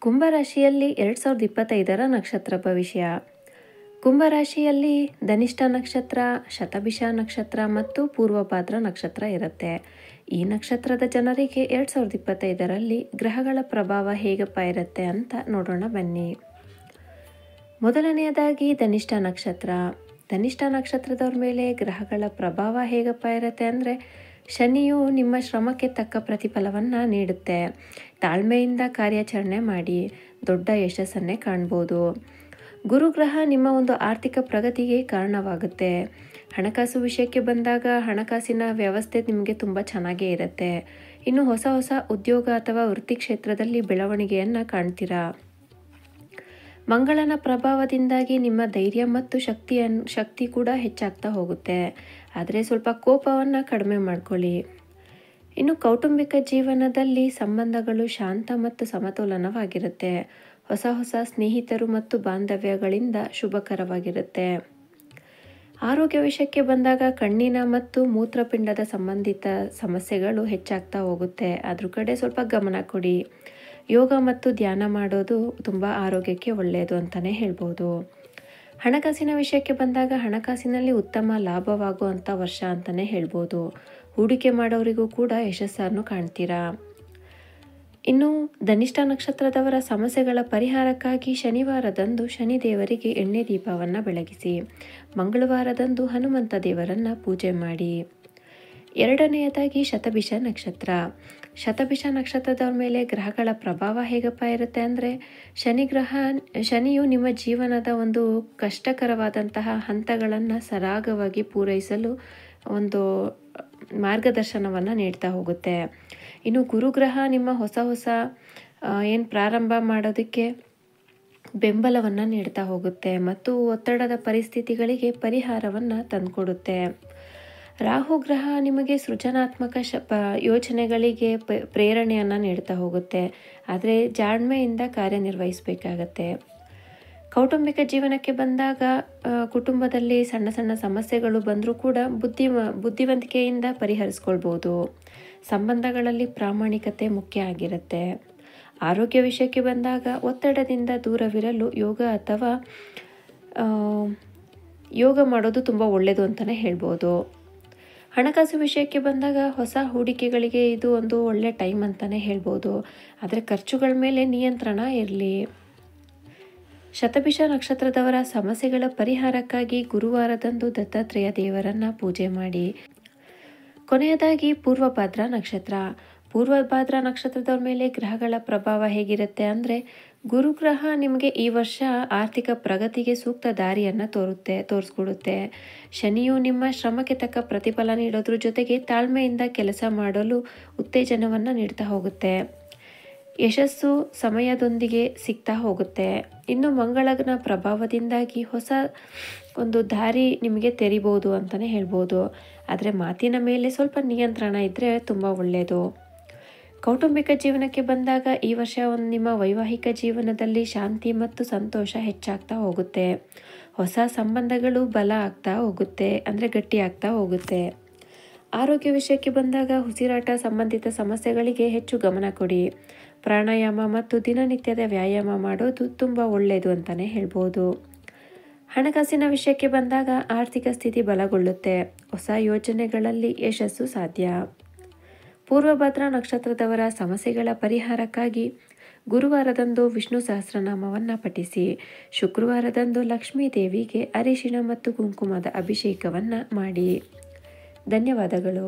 ಕುಂಭರಾಶಿಯಲ್ಲಿ 2025ರ ನಕ್ಷತ್ರ ಭವಿಷ್ಯ. ಕುಂಭರಾಶಿಯಲ್ಲಿ ಧನಿಷ್ಠ ನಕ್ಷತ್ರ, ಶತಭಿಷ ನಕ್ಷತ್ರ ಮತ್ತು ಪೂರ್ವಭಾದ್ರ ನಕ್ಷತ್ರ ಇರುತ್ತೆ. ಈ ನಕ್ಷತ್ರದ ಜನರಿಗೆ 2025ರಲ್ಲಿ ಗ್ರಹಗಳ ಪ್ರಭಾವ ಹೇಗಪ್ಪ ಇರುತ್ತೆ ಅಂತ ನೋಡೋಣ ಬನ್ನಿ. ಮೊದಲನೆಯದಾಗಿ ಧನಿಷ್ಠ ನಕ್ಷತ್ರ. ಧನಿಷ್ಠ ನಕ್ಷತ್ರದವ್ರ ಮೇಲೆ ಗ್ರಹಗಳ ಪ್ರಭಾವ ಹೇಗಪ್ಪ ಇರುತ್ತೆ ಅಂದರೆ, ಶನಿಯು ನಿಮ್ಮ ಶ್ರಮಕ್ಕೆ ತಕ್ಕ ಪ್ರತಿಫಲವನ್ನು ನೀಡುತ್ತೆ. ತಾಳ್ಮೆಯಿಂದ ಕಾರ್ಯಾಚರಣೆ ಮಾಡಿ ದೊಡ್ಡ ಯಶಸ್ಸನ್ನೇ ಕಾಣ್ಬೋದು. ಗುರುಗ್ರಹ ನಿಮ್ಮ ಒಂದು ಆರ್ಥಿಕ ಪ್ರಗತಿಗೆ ಕಾರಣವಾಗುತ್ತೆ. ಹಣಕಾಸು ವಿಷಯಕ್ಕೆ ಬಂದಾಗ ಹಣಕಾಸಿನ ವ್ಯವಸ್ಥೆ ನಿಮಗೆ ತುಂಬ ಚೆನ್ನಾಗೇ ಇರುತ್ತೆ. ಇನ್ನು ಹೊಸ ಹೊಸ ಉದ್ಯೋಗ ಅಥವಾ ವೃತ್ತಿ ಕ್ಷೇತ್ರದಲ್ಲಿ ಬೆಳವಣಿಗೆಯನ್ನು ಕಾಣ್ತೀರಾ. ಮಂಗಳನ ಪ್ರಭಾವದಿಂದಾಗಿ ನಿಮ್ಮ ಧೈರ್ಯ ಮತ್ತು ಶಕ್ತಿ ಕೂಡ ಹೆಚ್ಚಾಗ್ತಾ ಹೋಗುತ್ತೆ. ಆದರೆ ಸ್ವಲ್ಪ ಕೋಪವನ್ನು ಕಡಿಮೆ ಮಾಡ್ಕೊಳ್ಳಿ. ಇನ್ನು ಕೌಟುಂಬಿಕ ಜೀವನದಲ್ಲಿ ಸಂಬಂಧಗಳು ಶಾಂತ ಮತ್ತು ಸಮತೋಲನವಾಗಿರುತ್ತೆ. ಹೊಸ ಹೊಸ ಸ್ನೇಹಿತರು ಮತ್ತು ಬಾಂಧವ್ಯಗಳಿಂದ ಶುಭಕರವಾಗಿರುತ್ತೆ. ಆರೋಗ್ಯ ವಿಷಯಕ್ಕೆ ಬಂದಾಗ ಕಣ್ಣಿನ ಮತ್ತು ಮೂತ್ರಪಿಂಡದ ಸಂಬಂಧಿತ ಸಮಸ್ಯೆಗಳು ಹೆಚ್ಚಾಗ್ತಾ ಹೋಗುತ್ತೆ. ಅದ್ರ ಕಡೆ ಸ್ವಲ್ಪ ಗಮನ ಕೊಡಿ. ಯೋಗ ಮತ್ತು ಧ್ಯಾನ ಮಾಡೋದು ತುಂಬ ಆರೋಗ್ಯಕ್ಕೆ ಒಳ್ಳೆಯದು ಅಂತಲೇ ಹೇಳ್ಬೋದು. ಹಣಕಾಸಿನ ವಿಷಯಕ್ಕೆ ಬಂದಾಗ ಹಣಕಾಸಿನಲ್ಲಿ ಉತ್ತಮ ಲಾಭವಾಗುವಂಥ ವರ್ಷ ಅಂತಲೇ ಹೇಳ್ಬೋದು. ಹೂಡಿಕೆ ಮಾಡೋರಿಗೂ ಕೂಡ ಯಶಸ್ಸನ್ನು ಕಾಣ್ತೀರಾ. ಇನ್ನು ಧನಿಷ್ಠ ನಕ್ಷತ್ರದವರ ಸಮಸ್ಯೆಗಳ ಪರಿಹಾರಕ್ಕಾಗಿ ಶನಿವಾರದಂದು ಶನಿದೇವರಿಗೆ ಎಣ್ಣೆ ದೀಪವನ್ನು ಬೆಳಗಿಸಿ, ಮಂಗಳವಾರದಂದು ಹನುಮಂತ ದೇವರನ್ನು ಪೂಜೆ ಮಾಡಿ. ಎರಡನೆಯದಾಗಿ ಶತಭಿಷ ನಕ್ಷತ್ರ. ಶತಭಿಷ ನಕ್ಷತ್ರದವ್ರ ಮೇಲೆ ಗ್ರಹಗಳ ಪ್ರಭಾವ ಹೇಗಪ್ಪ ಇರುತ್ತೆ ಅಂದರೆ, ಶನಿಯು ನಿಮ್ಮ ಜೀವನದ ಒಂದು ಕಷ್ಟಕರವಾದಂತಹ ಹಂತಗಳನ್ನು ಸರಾಗವಾಗಿ ಪೂರೈಸಲು ಒಂದು ಮಾರ್ಗದರ್ಶನವನ್ನು ನೀಡ್ತಾ ಹೋಗುತ್ತೆ. ಇನ್ನು ಗುರುಗ್ರಹ ನಿಮ್ಮ ಹೊಸ ಏನು ಪ್ರಾರಂಭ ಮಾಡೋದಕ್ಕೆ ಬೆಂಬಲವನ್ನು ನೀಡ್ತಾ ಹೋಗುತ್ತೆ ಮತ್ತು ಒತ್ತಡದ ಪರಿಸ್ಥಿತಿಗಳಿಗೆ ಪರಿಹಾರವನ್ನು ತಂದುಕೊಡುತ್ತೆ. ರಾಹು ಗ್ರಹ ನಿಮಗೆ ಸೃಜನಾತ್ಮಕ ಯೋಚನೆಗಳಿಗೆ ಪ್ರೇರಣೆಯನ್ನು ನೀಡ್ತಾ ಹೋಗುತ್ತೆ. ಆದರೆ ಜಾಣ್ಮೆಯಿಂದ ಕಾರ್ಯನಿರ್ವಹಿಸಬೇಕಾಗತ್ತೆ. ಕೌಟುಂಬಿಕ ಜೀವನಕ್ಕೆ ಬಂದಾಗ ಕುಟುಂಬದಲ್ಲಿ ಸಣ್ಣ ಸಣ್ಣ ಸಮಸ್ಯೆಗಳು ಬಂದರೂ ಕೂಡ ಬುದ್ಧಿವಂತಿಕೆಯಿಂದ ಪರಿಹರಿಸ್ಕೊಳ್ಬೋದು. ಸಂಬಂಧಗಳಲ್ಲಿ ಪ್ರಾಮಾಣಿಕತೆ ಮುಖ್ಯ ಆಗಿರುತ್ತೆ. ಆರೋಗ್ಯ ವಿಷಯಕ್ಕೆ ಬಂದಾಗ ಒತ್ತಡದಿಂದ ದೂರವಿರಲು ಯೋಗ ಮಾಡೋದು ತುಂಬ ಒಳ್ಳೆಯದು ಅಂತಲೇ ಹೇಳ್ಬೋದು. ಹಣಕಾಸು ವಿಷಯಕ್ಕೆ ಬಂದಾಗ ಹೊಸ ಹೂಡಿಕೆಗಳಿಗೆ ಇದು ಒಂದು ಒಳ್ಳೆಯ ಟೈಮ್ ಅಂತಲೇ ಹೇಳ್ಬೋದು. ಆದರೆ ಖರ್ಚುಗಳ ಮೇಲೆ ನಿಯಂತ್ರಣ ಇರಲಿ. ಶತಭಿಷ ನಕ್ಷತ್ರದವರ ಸಮಸ್ಯೆಗಳ ಪರಿಹಾರಕ್ಕಾಗಿ ಗುರುವಾರದಂದು ದತ್ತಾತ್ರೇಯ ದೇವರನ್ನು ಪೂಜೆ ಮಾಡಿ. ಕೊನೆಯದಾಗಿ ಪೂರ್ವಭಾದ್ರ ನಕ್ಷತ್ರ. ಪೂರ್ವಭಾದ್ರ ನಕ್ಷತ್ರದವ್ರ ಮೇಲೆ ಗ್ರಹಗಳ ಪ್ರಭಾವ ಹೇಗಿರುತ್ತೆ ಅಂದರೆ, ಗುರುಗ್ರಹ ನಿಮಗೆ ಈ ವರ್ಷ ಆರ್ಥಿಕ ಪ್ರಗತಿಗೆ ಸೂಕ್ತ ದಾರಿಯನ್ನು ತೋರಿಸ್ಕೊಡುತ್ತೆ. ಶನಿಯು ನಿಮ್ಮ ಶ್ರಮಕ್ಕೆ ತಕ್ಕ ಪ್ರತಿಫಲ ನೀಡೋದ್ರ ಜೊತೆಗೆ ತಾಳ್ಮೆಯಿಂದ ಕೆಲಸ ಮಾಡಲು ಉತ್ತೇಜನವನ್ನು ನೀಡ್ತಾ ಹೋಗುತ್ತೆ. ಯಶಸ್ಸು ಸಮಯದೊಂದಿಗೆ ಸಿಗ್ತಾ ಹೋಗುತ್ತೆ. ಇನ್ನು ಮಂಗಳನ ಪ್ರಭಾವದಿಂದಾಗಿ ಹೊಸ ಒಂದು ದಾರಿ ನಿಮಗೆ ತೆರಿಬೋದು ಅಂತಲೇ ಹೇಳ್ಬೋದು. ಆದರೆ ಮಾತಿನ ಮೇಲೆ ಸ್ವಲ್ಪ ನಿಯಂತ್ರಣ ಇದ್ದರೆ ತುಂಬ ಒಳ್ಳೆಯದು. ಕೌಟುಂಬಿಕ ಜೀವನಕ್ಕೆ ಬಂದಾಗ ಈ ವರ್ಷ ನಿಮ್ಮ ವೈವಾಹಿಕ ಜೀವನದಲ್ಲಿ ಶಾಂತಿ ಮತ್ತು ಸಂತೋಷ ಹೆಚ್ಚಾಗ್ತಾ ಹೋಗುತ್ತೆ. ಹೊಸ ಸಂಬಂಧಗಳು ಬಲ ಆಗ್ತಾ ಹೋಗುತ್ತೆ, ಅಂದರೆ ಗಟ್ಟಿ ಆಗ್ತಾ ಹೋಗುತ್ತೆ. ಆರೋಗ್ಯ ವಿಷಯಕ್ಕೆ ಬಂದಾಗ ಉಸಿರಾಟ ಸಂಬಂಧಿತ ಸಮಸ್ಯೆಗಳಿಗೆ ಹೆಚ್ಚು ಗಮನ ಕೊಡಿ. ಪ್ರಾಣಾಯಾಮ ಮತ್ತು ದಿನನಿತ್ಯದ ವ್ಯಾಯಾಮ ಮಾಡೋದು ತುಂಬ ಒಳ್ಳೆಯದು ಅಂತಲೇ ಹೇಳ್ಬೋದು. ಹಣಕಾಸಿನ ವಿಷಯಕ್ಕೆ ಬಂದಾಗ ಆರ್ಥಿಕ ಸ್ಥಿತಿ ಬಲಗೊಳ್ಳುತ್ತೆ. ಹೊಸ ಯೋಜನೆಗಳಲ್ಲಿ ಯಶಸ್ಸು ಸಾಧ್ಯ. ಪೂರ್ವಭದ್ರ ನಕ್ಷತ್ರದವರ ಸಮಸ್ಯೆಗಳ ಪರಿಹಾರಕ್ಕಾಗಿ ಗುರುವಾರದಂದು ವಿಷ್ಣು ಸಹಸ್ರನಾಮವನ್ನು ಪಠಿಸಿ, ಶುಕ್ರವಾರದಂದು ಲಕ್ಷ್ಮೀ ದೇವಿಗೆ ಅರಿಶಿಣ ಮತ್ತು ಕುಂಕುಮದ ಅಭಿಷೇಕವನ್ನು ಮಾಡಿ. ಧನ್ಯವಾದಗಳು.